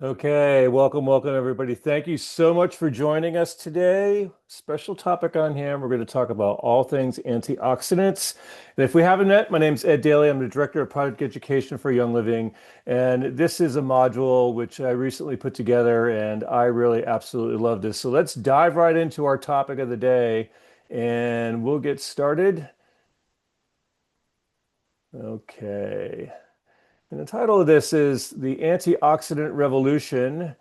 Okay, welcome everybody. Thank you so much for joining us today. Special topic on here. We're going to talk about all things antioxidants. And if we haven't met, my name is Ed Dailey. I'm the Director of Product Education for Young Living. And this is a module which I recently put together, and I really absolutely love this. So let's dive right into our topic of the day, and we'll get started. Okay. And the title of this is The Antioxidant Revolution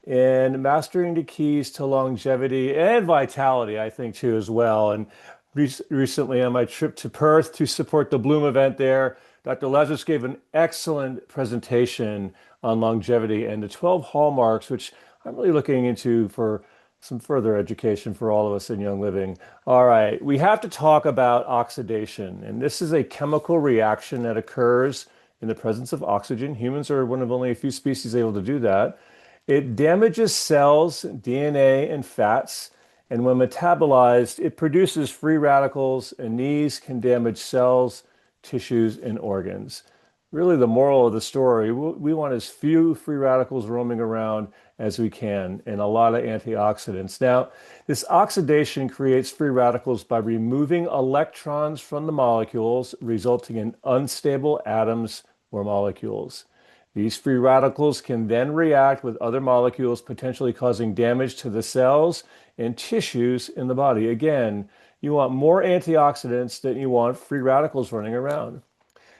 and Mastering the Keys to Longevity and Vitality, I think, too, as well. And recently, on my trip to Perth to support the Bloom event there, Dr. Lazarus gave an excellent presentation on longevity and the 12 hallmarks, which I'm really looking into for some further education for all of us in Young Living. All right, we have to talk about oxidation, and this is a chemical reaction that occurs in the presence of oxygen. Humans are one of only a few species able to do that. It damages cells, DNA, and fats, and when metabolized, it produces free radicals, and these can damage cells, tissues, and organs. Really, the moral of the story, we want as few free radicals roaming around as we can, and a lot of antioxidants. Now, this oxidation creates free radicals by removing electrons from the molecules, resulting in unstable atoms or molecules. These free radicals can then react with other molecules, potentially causing damage to the cells and tissues in the body. Again, you want more antioxidants than you want free radicals running around.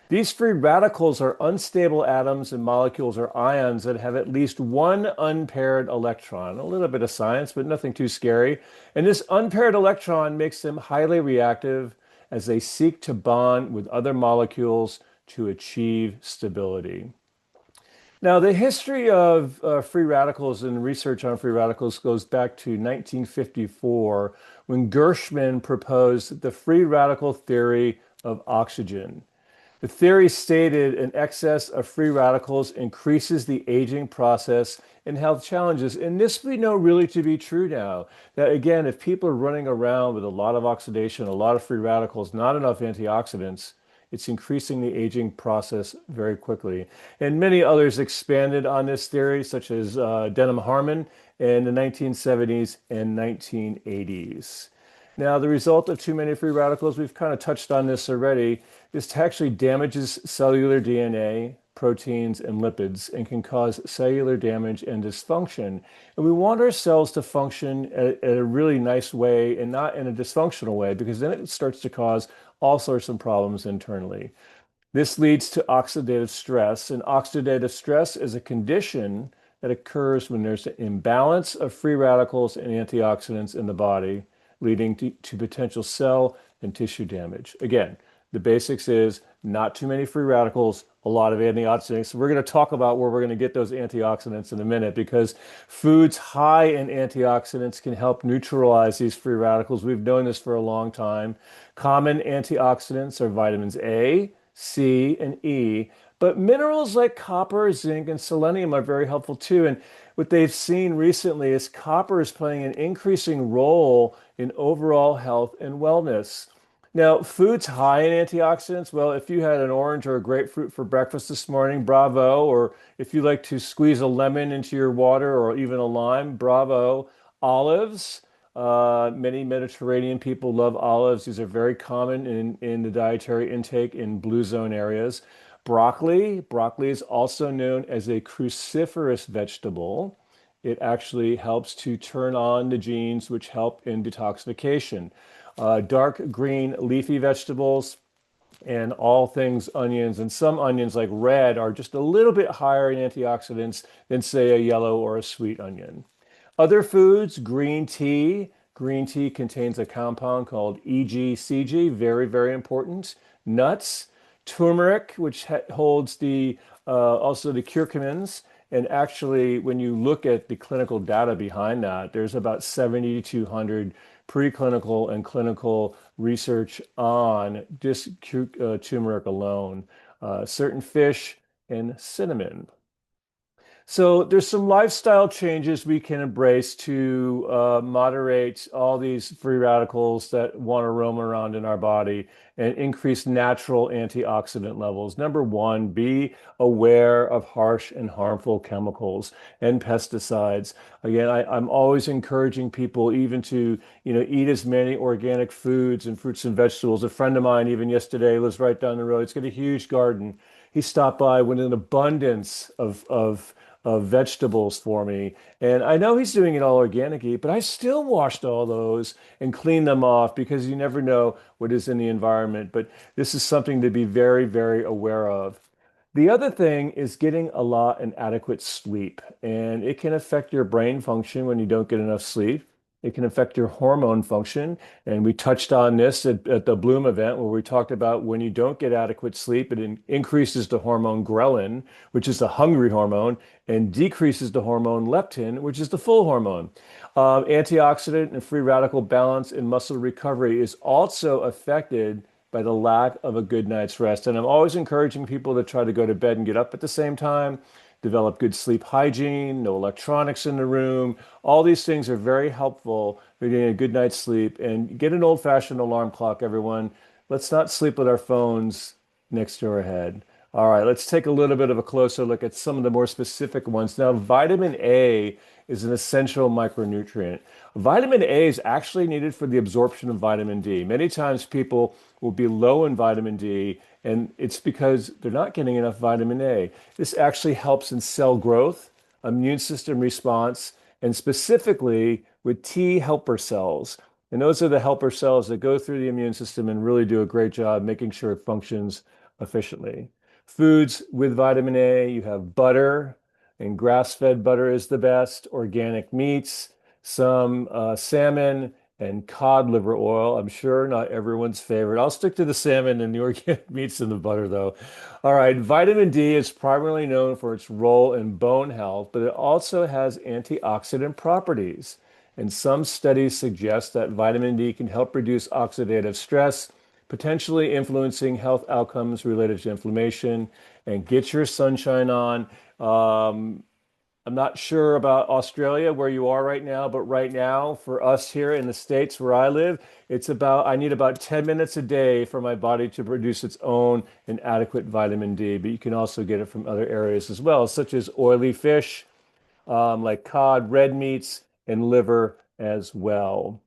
These free radicals are unstable atoms and molecules or ions that have at least one unpaired electron. A little bit of science, but nothing too scary. And this unpaired electron makes them highly reactive as they seek to bond with other molecules to achieve stability. Now, the history of free radicals and research on free radicals goes back to 1954 when Gershman proposed the free radical theory of oxygen. The theory stated an excess of free radicals increases the aging process and health challenges. And this we know really to be true now. That again, if people are running around with a lot of oxidation, a lot of free radicals, not enough antioxidants, it's increasing the aging process very quickly. And many others expanded on this theory, such as Denham Harmon in the 1970s and 1980s. Now, the result of too many free radicals, we've kind of touched on this already, this actually damages cellular DNA, proteins, and lipids and can cause cellular damage and dysfunction. And we want our cells to function at a really nice way and not in a dysfunctional way because then it starts to cause all sorts of problems internally. This leads to oxidative stress, and oxidative stress is a condition that occurs when there's an imbalance of free radicals and antioxidants in the body, leading to potential cell and tissue damage. Again, the basics is not too many free radicals, a lot of antioxidants. We're going to talk about where we're going to get those antioxidants in a minute because foods high in antioxidants can help neutralize these free radicals. We've known this for a long time. Common antioxidants are vitamins A, C, and E, but minerals like copper, zinc, and selenium are very helpful too. And what they've seen recently is copper is playing an increasing role in overall health and wellness. Now, foods high in antioxidants, well, if you had an orange or a grapefruit for breakfast this morning, bravo. Or if you like to squeeze a lemon into your water or even a lime, bravo. Olives, many Mediterranean people love olives. These are very common in the dietary intake in blue zone areas. Broccoli is also known as a cruciferous vegetable. It actually helps to turn on the genes which help in detoxification. Dark green leafy vegetables and all things onions. And some onions, like red, are just a little bit higher in antioxidants than, say, a yellow or a sweet onion. Other foods, green tea. Green tea contains a compound called EGCG, very, very important. Nuts, turmeric, which holds the also the curcumins. And actually, when you look at the clinical data behind that, there's about 7,200 preclinical and clinical research on just turmeric alone. Certain fish and cinnamon. So there's some lifestyle changes we can embrace to moderate all these free radicals that want to roam around in our body and increase natural antioxidant levels. Number one, be aware of harsh and harmful chemicals and pesticides. Again, I'm always encouraging people even to, eat as many organic foods and fruits and vegetables. A friend of mine, even yesterday, lives right down the road. He's got a huge garden. He stopped by with an abundance of vegetables for me. And I know he's doing it all organic, but I still washed all those and cleaned them off because you never know what is in the environment. But this is something to be very, very aware of. The other thing is getting a lot and adequate sleep, and it can affect your brain function when you don't get enough sleep. It can affect your hormone function. And we touched on this at the Bloom event where we talked about when you don't get adequate sleep, it increases the hormone ghrelin, which is the hungry hormone, and decreases the hormone leptin, which is the full hormone. Antioxidant and free radical balance in muscle recovery is also affected by the lack of a good night's rest. And I'm always encouraging people to try to go to bed and get up at the same time, develop good sleep hygiene, no electronics in the room. All these things are very helpful for getting a good night's sleep. And get an old-fashioned alarm clock, everyone. Let's not sleep with our phones next to our head. All right, let's take a little bit of a closer look at some of the more specific ones. Now, vitamin A is an essential micronutrient. Vitamin A is actually needed for the absorption of vitamin D. Many times people will be low in vitamin D, and it's because they're not getting enough vitamin A. This actually helps in cell growth, immune system response, and specifically with T helper cells. And those are the helper cells that go through the immune system and really do a great job making sure it functions efficiently. Foods with vitamin A, you have butter, and grass-fed butter is the best, organic meats, some salmon, and cod liver oil. I'm sure not everyone's favorite. I'll stick to the salmon and the organic meats and the butter, though. All right, vitamin D is primarily known for its role in bone health, but it also has antioxidant properties. And some studies suggest that vitamin D can help reduce oxidative stress, potentially influencing health outcomes related to inflammation. And get your sunshine on. I'm not sure about Australia where you are right now, but right now for us here in the States where I live, I need about 10 minutes a day for my body to produce its own and adequate vitamin D. But you can also get it from other areas as well, such as oily fish, like cod, red meats, and liver as well.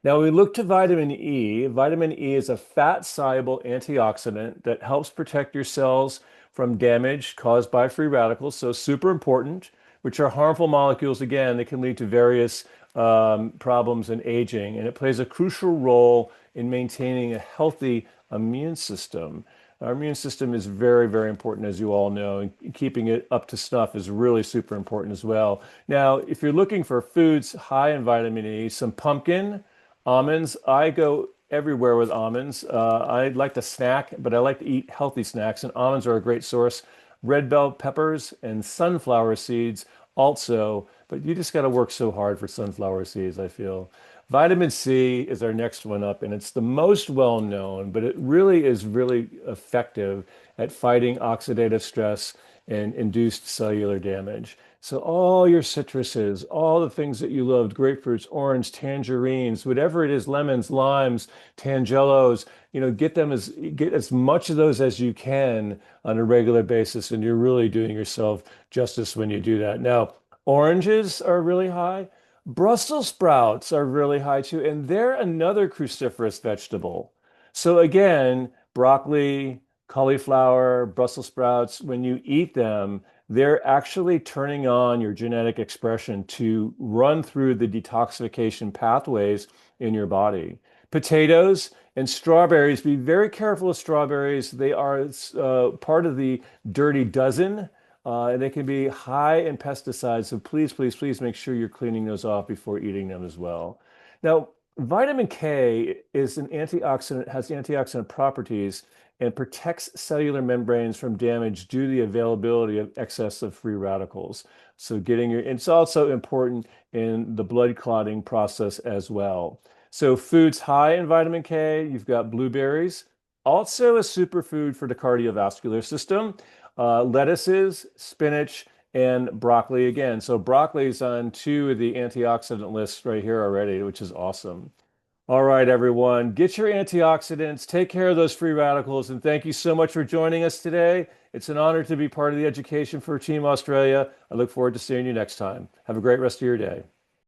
Now, we look to vitamin E. Vitamin E is a fat-soluble antioxidant that helps protect your cells from damage caused by free radicals, so super important, which are harmful molecules, again, that can lead to various problems in aging. And it plays a crucial role in maintaining a healthy immune system. Our immune system is very, very important, as you all know, and keeping it up to snuff is really super important as well. Now, if you're looking for foods high in vitamin E, some pumpkin, almonds. I go everywhere with almonds. I like to snack, but I like to eat healthy snacks, and almonds are a great source. Red bell peppers and sunflower seeds also, but you just got to work so hard for sunflower seeds, I feel. Vitamin C is our next one up, and it's the most well known, but it really is really effective at fighting oxidative stress and induced cellular damage. So all your citruses, all the things that you loved, grapefruits, orange, tangerines, whatever it is, lemons, limes, tangelos, get as much of those as you can on a regular basis, and you're really doing yourself justice when you do that. Now, oranges are really high. Brussels sprouts are really high too, and they're another cruciferous vegetable. So again, broccoli, cauliflower, Brussels sprouts, when you eat them, they're actually turning on your genetic expression to run through the detoxification pathways in your body. Potatoes and strawberries, be very careful of strawberries. They are part of the dirty dozen, and they can be high in pesticides. So please, please, please make sure you're cleaning those off before eating them as well. Now, vitamin K is an antioxidant, has antioxidant properties and protects cellular membranes from damage due to the availability of excess of free radicals. So it's also important in the blood clotting process as well. So foods high in vitamin K, you've got blueberries, also a superfood for the cardiovascular system, lettuces, spinach, and broccoli again. So broccoli's on two of the antioxidant lists right here already, which is awesome. All right, everyone, get your antioxidants, take care of those free radicals, and thank you so much for joining us today. It's an honor to be part of the education for Team Australia. I look forward to seeing you next time. Have a great rest of your day.